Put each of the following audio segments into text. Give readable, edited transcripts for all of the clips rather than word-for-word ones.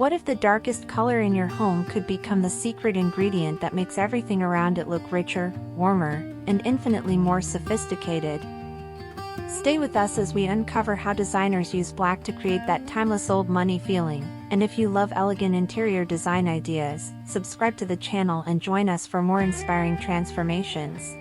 What if the darkest color in your home could become the secret ingredient that makes everything around it look richer, warmer, and infinitely more sophisticated? Stay with us as we uncover how designers use black to create that timeless old money feeling. And if you love elegant interior design ideas, subscribe to the channel and join us for more inspiring transformations.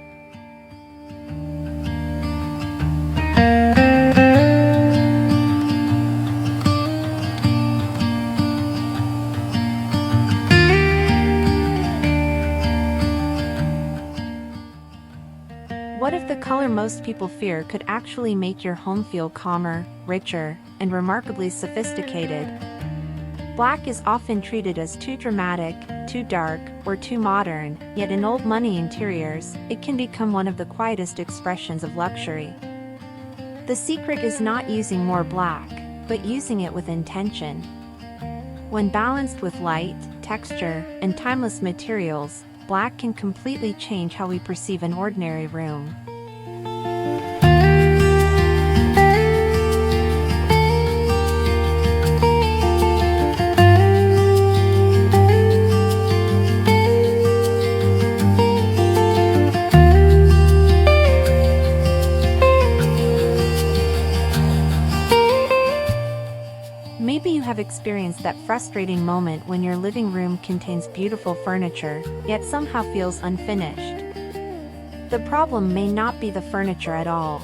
What if the color most people fear could actually make your home feel calmer, richer, and remarkably sophisticated? Black is often treated as too dramatic, too dark, or too modern, yet in old money interiors, it can become one of the quietest expressions of luxury. The secret is not using more black, but using it with intention. When balanced with light, texture, and timeless materials, black can completely change how we perceive an ordinary room. Maybe you have experienced that frustrating moment when your living room contains beautiful furniture, yet somehow feels unfinished. The problem may not be the furniture at all.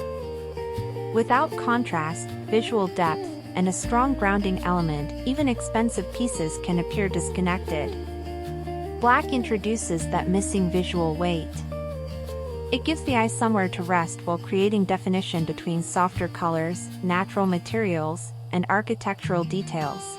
Without contrast, visual depth, and a strong grounding element, even expensive pieces can appear disconnected. Black introduces that missing visual weight. It gives the eye somewhere to rest while creating definition between softer colors, natural materials, and architectural details.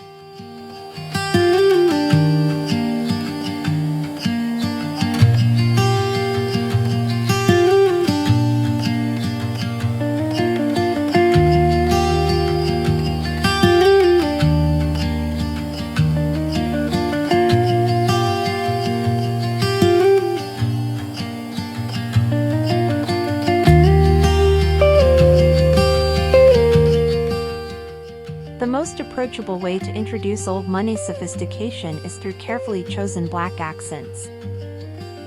The most approachable way to introduce old money sophistication is through carefully chosen black accents.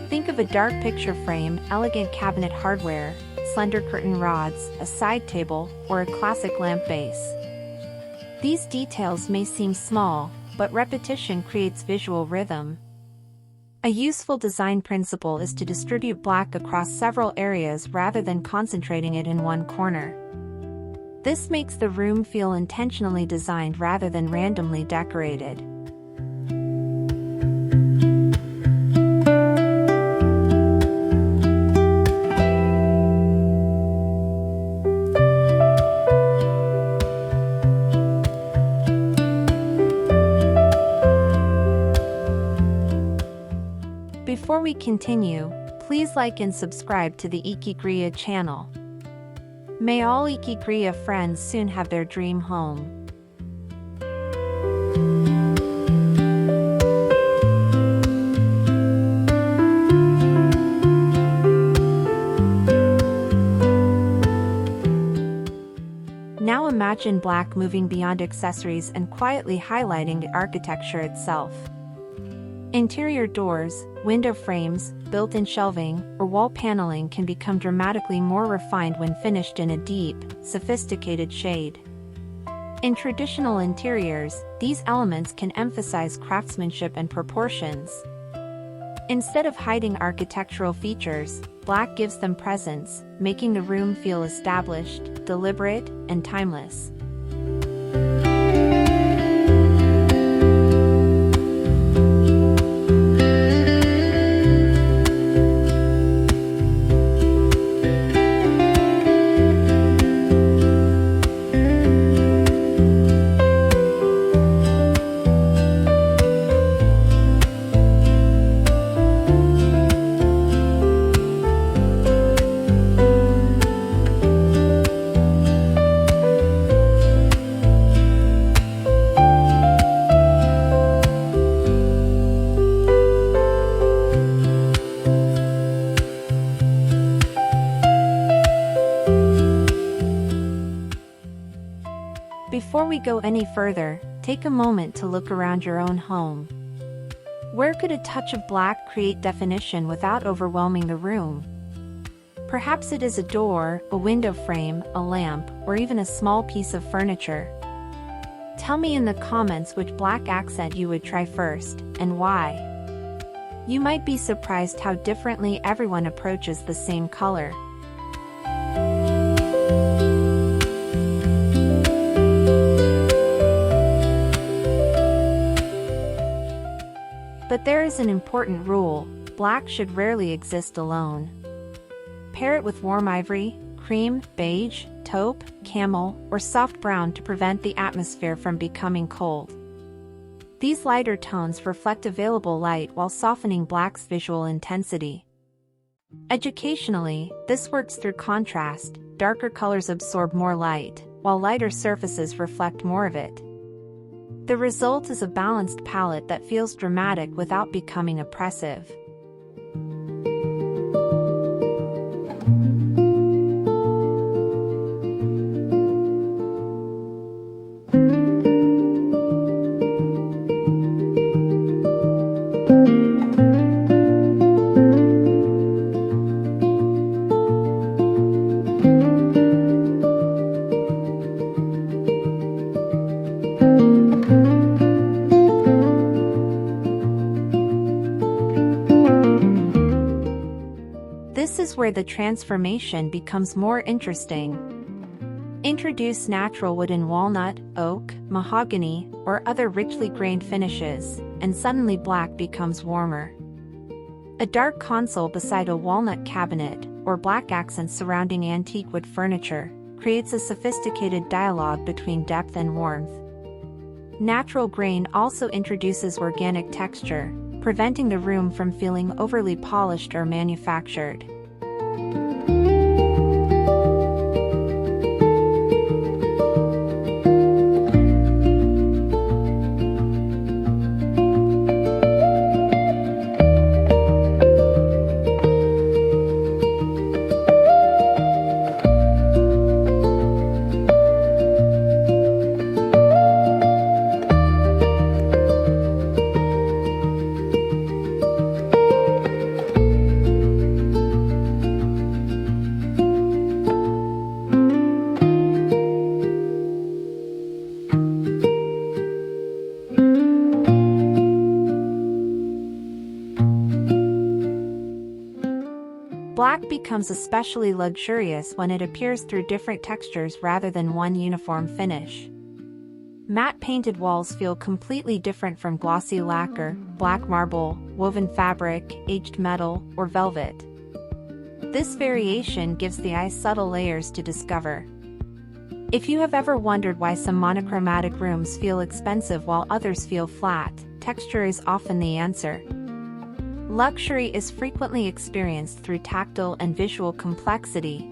Think of a dark picture frame, elegant cabinet hardware, slender curtain rods, a side table, or a classic lamp base. These details may seem small, but repetition creates visual rhythm. A useful design principle is to distribute black across several areas rather than concentrating it in one corner. This makes the room feel intentionally designed rather than randomly decorated. Before we continue, please like and subscribe to the Ikigriya channel. May all Ikigriya friends soon have their dream home. Now imagine black moving beyond accessories and quietly highlighting the architecture itself. Interior doors, window frames, built-in shelving, or wall paneling can become dramatically more refined when finished in a deep, sophisticated shade. In traditional interiors, these elements can emphasize craftsmanship and proportions. Instead of hiding architectural features, black gives them presence, making the room feel established, deliberate, and timeless. Before we go any further, Take a moment to look around your own home. Where could a touch of black create definition without overwhelming the room? Perhaps it is a door, a window frame, a lamp, or even a small piece of furniture. Tell me in the comments which black accent you would try first, and why. You might be surprised how differently everyone approaches the same color. But there is an important rule: black should rarely exist alone. Pair it with warm ivory, cream, beige, taupe, camel, or soft brown to prevent the atmosphere from becoming cold. These lighter tones reflect available light while softening black's visual intensity. Educationally, this works through contrast. Darker colors absorb more light, while lighter surfaces reflect more of it. The result is a balanced palette that feels dramatic without becoming oppressive. This is where the transformation becomes more interesting. Introduce natural wood in walnut, oak, mahogany, or other richly grained finishes, and suddenly black becomes warmer. A dark console beside a walnut cabinet, or black accents surrounding antique wood furniture, creates a sophisticated dialogue between depth and warmth. Natural grain also introduces organic texture, preventing the room from feeling overly polished or manufactured. Black becomes especially luxurious when it appears through different textures rather than one uniform finish. Matte painted walls feel completely different from glossy lacquer, black marble, woven fabric, aged metal, or velvet. This variation gives the eye subtle layers to discover. If you have ever wondered why some monochromatic rooms feel expensive while others feel flat, texture is often the answer. Luxury is frequently experienced through tactile and visual complexity.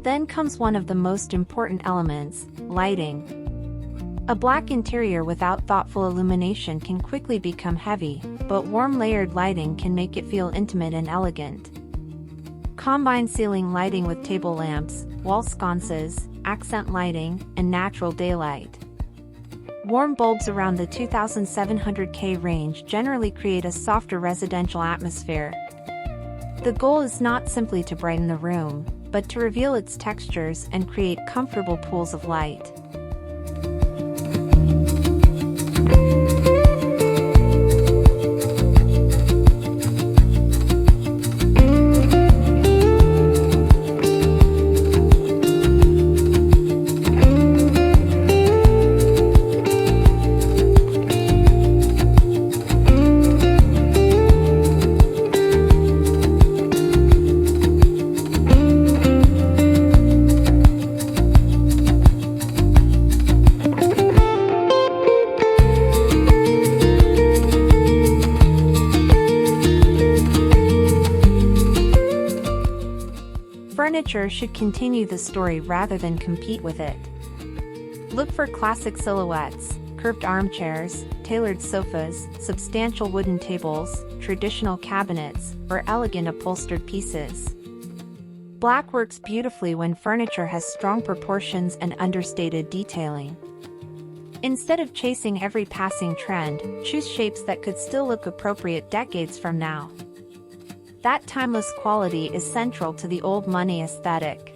Then comes one of the most important elements: lighting. A black interior without thoughtful illumination can quickly become heavy, but warm layered lighting can make it feel intimate and elegant. Combine ceiling lighting with table lamps, wall sconces, accent lighting, and natural daylight. Warm bulbs around the 2700K range generally create a softer residential atmosphere. The goal is not simply to brighten the room, but to reveal its textures and create comfortable pools of light. Furniture should continue the story rather than compete with it. Look for classic silhouettes, curved armchairs, tailored sofas, substantial wooden tables, traditional cabinets, or elegant upholstered pieces. Black works beautifully when furniture has strong proportions and understated detailing. Instead of chasing every passing trend, choose shapes that could still look appropriate decades from now. That timeless quality is central to the old money aesthetic.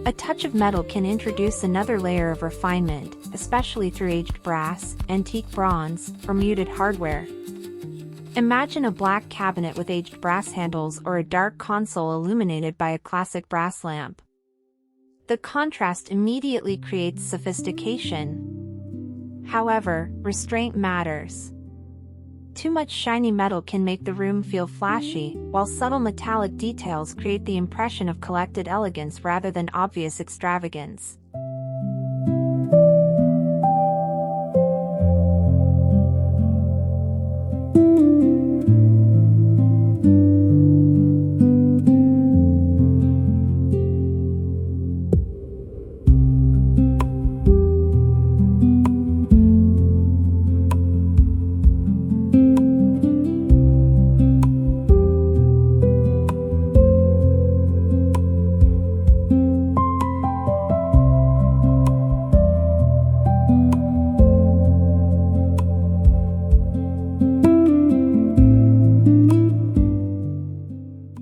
A touch of metal can introduce another layer of refinement, especially through aged brass, antique bronze, or muted hardware. Imagine a black cabinet with aged brass handles or a dark console illuminated by a classic brass lamp. The contrast immediately creates sophistication. However, restraint matters. Too much shiny metal can make the room feel flashy, while subtle metallic details create the impression of collected elegance rather than obvious extravagance.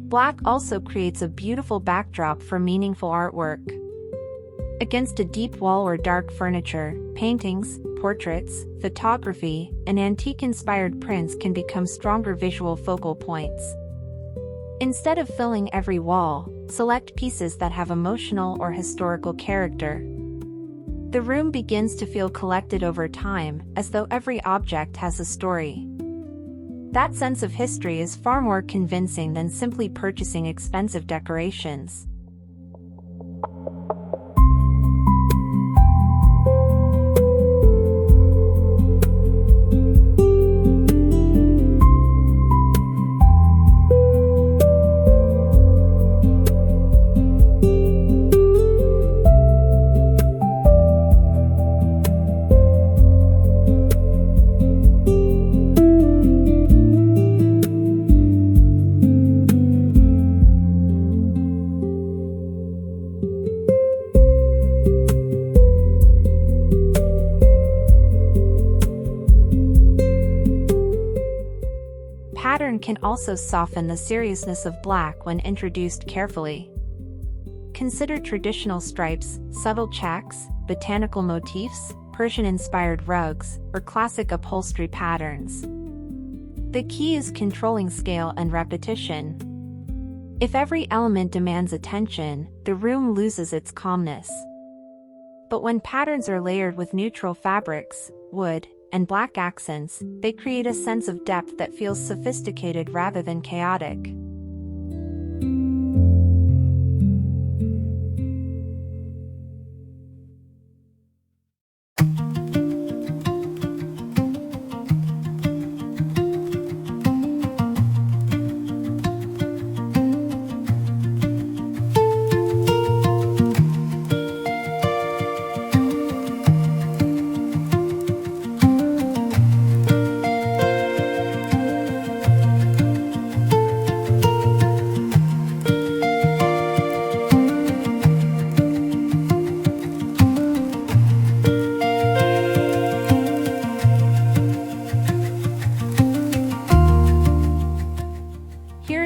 Black also creates a beautiful backdrop for meaningful artwork. Against a deep wall or dark furniture, paintings, portraits, photography, and antique-inspired prints can become stronger visual focal points. Instead of filling every wall, select pieces that have emotional or historical character. The room begins to feel collected over time, as though every object has a story. That sense of history is far more convincing than simply purchasing expensive decorations. Pattern can also soften the seriousness of black when introduced carefully. Consider traditional stripes, subtle checks, botanical motifs, Persian-inspired rugs, or classic upholstery patterns. The key is controlling scale and repetition. If every element demands attention, the room loses its calmness. But when patterns are layered with neutral fabrics, wood, and black accents, they create a sense of depth that feels sophisticated rather than chaotic.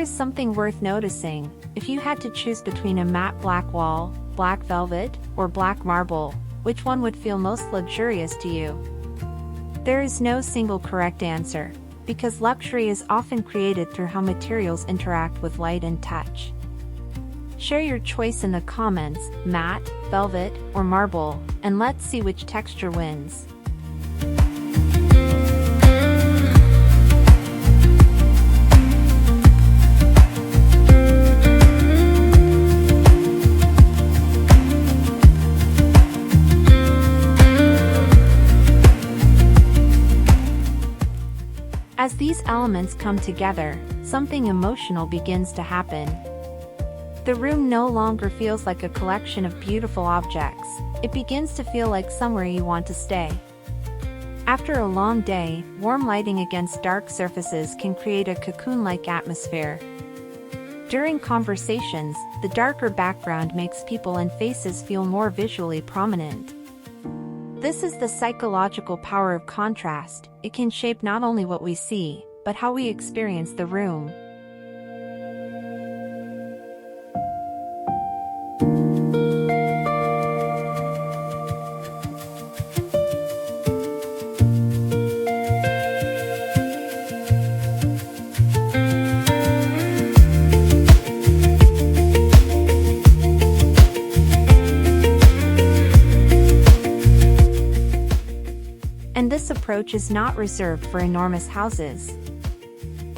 Something worth noticing: if you had to choose between a matte black wall, black velvet, or black marble, which one would feel most luxurious to you? There is no single correct answer, because luxury is often created through how materials interact with light and touch. Share your choice in the comments: matte, velvet, or marble, and let's see which texture wins. elements come together, something emotional begins to happen. The room no longer feels like a collection of beautiful objects, it begins to feel like somewhere you want to stay. After a long day, warm lighting against dark surfaces can create a cocoon-like atmosphere. During conversations, the darker background makes people and faces feel more visually prominent. This is the psychological power of contrast. It can shape not only what we see, but how we experience the room. And this approach is not reserved for enormous houses.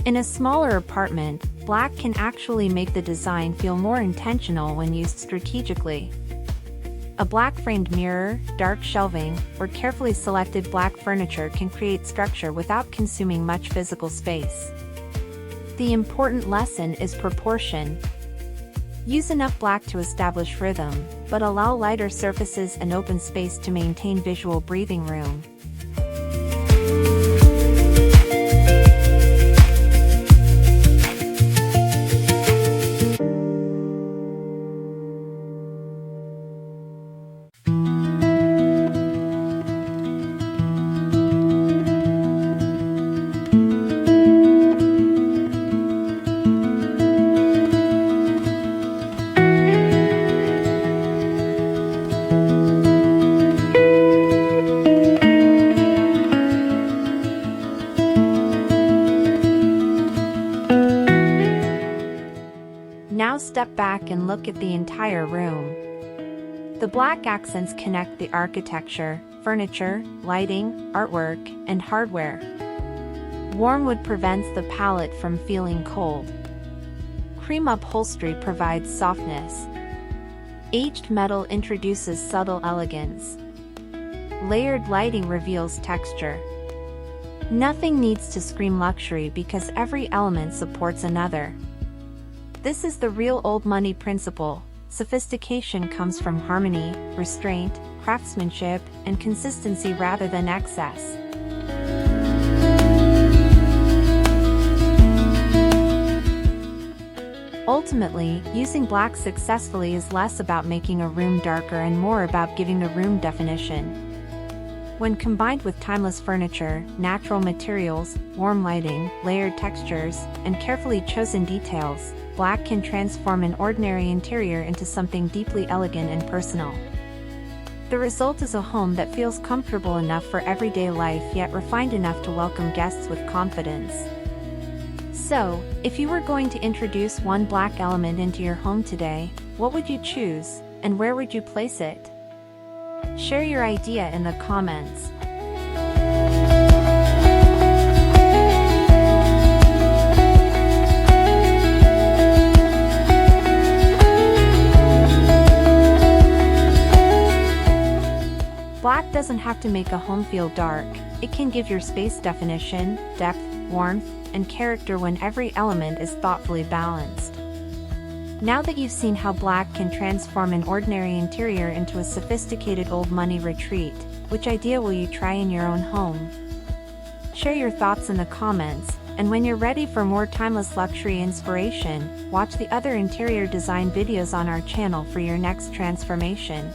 In a smaller apartment, black can actually make the design feel more intentional when used strategically. A black-framed mirror, dark shelving, or carefully selected black furniture can create structure without consuming much physical space. The important lesson is proportion. Use enough black to establish rhythm, but allow lighter surfaces and open space to maintain visual breathing room. Now step back and look at the entire room. The black accents connect the architecture, furniture, lighting, artwork, and hardware. Warm wood prevents the palette from feeling cold. Cream upholstery provides softness. Aged metal introduces subtle elegance. Layered lighting reveals texture. Nothing needs to scream luxury because every element supports another. This is the real old money principle. Sophistication comes from harmony, restraint, craftsmanship, and consistency rather than excess. Ultimately, using black successfully is less about making a room darker and more about giving the room definition. When combined with timeless furniture, natural materials, warm lighting, layered textures, and carefully chosen details, black can transform an ordinary interior into something deeply elegant and personal. The result is a home that feels comfortable enough for everyday life yet refined enough to welcome guests with confidence. So, if you were going to introduce one black element into your home today, what would you choose, and where would you place it? Share your idea in the comments. Black doesn't have to make a home feel dark. It can give your space definition, depth, warmth, and character when every element is thoughtfully balanced. Now that you've seen how black can transform an ordinary interior into a sophisticated old money retreat, which idea will you try in your own home? Share your thoughts in the comments, and when you're ready for more timeless luxury inspiration, watch the other interior design videos on our channel for your next transformation.